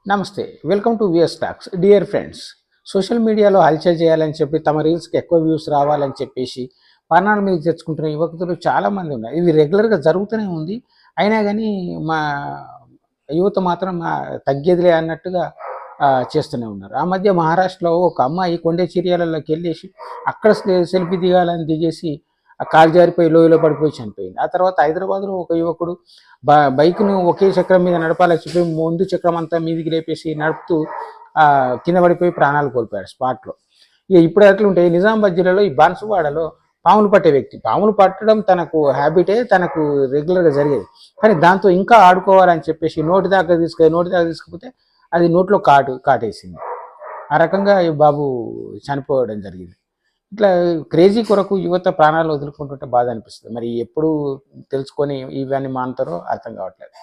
నమస్తే. Welcome to VS talks. Dear friends, social మీడియాలో హల్చల్ చేయాలని చెప్పి తమ రీల్స్‌కి ఎక్కువ వ్యూస్ రావాలని చెప్పేసి ప్రాణాల మీదకి తెచ్చుకుంటున్న యువకులు చాలామంది ఉన్నారు. ఇది రెగ్యులర్‌గా జరుగుతూనే ఉంది. అయినా గానీ మా యువత మాత్రం తగ్గేదిలే అన్నట్టుగా చేస్తూనే ఉన్నారు. ఆ మధ్య మహారాష్ట్రలో ఒక అమ్మాయి కొండ చర్యలలోకెళ్ళేసి అక్కడ సెల్ఫీ దిగాలని దిగేసి ఆ కాలు జారిపోయి లోయలో పడిపోయి చనిపోయింది. ఆ తర్వాత హైదరాబాద్‌లో ఒక యువకుడు బైక్‌ను ఒకే చక్రం మీద నడపాలని చెప్పి ముందు చక్రం అంతా మీదికి లేపేసి నడుపుతూ కింద పడిపోయి ప్రాణాలు కోల్పోయాడు స్పాట్‌లో. ఇక ఇప్పుడు ఎట్లుంటే నిజామాబాద్ జిల్లాలో ఈ బాన్సువాడలో పాములు పట్టే వ్యక్తి. పాములు పట్టడం తనకు హ్యాబిటే, తనకు రెగ్యులర్‌గా జరిగేది. కానీ దాంతో ఇంకా ఆడుకోవాలని చెప్పేసి నోటి దాకా తీసుకపోతే అది నోట్లో కాటేసింది. ఆ రకంగా ఈ బాబు చనిపోవడం జరిగింది. ఇట్లా క్రేజీ కొరకు యువత ప్రాణాలు వదులుకుంటుంటే బాధ అనిపిస్తుంది. మరి ఎప్పుడు తెలుసుకొని ఇవన్నీ మానుతారో అర్థం కావట్లేదు.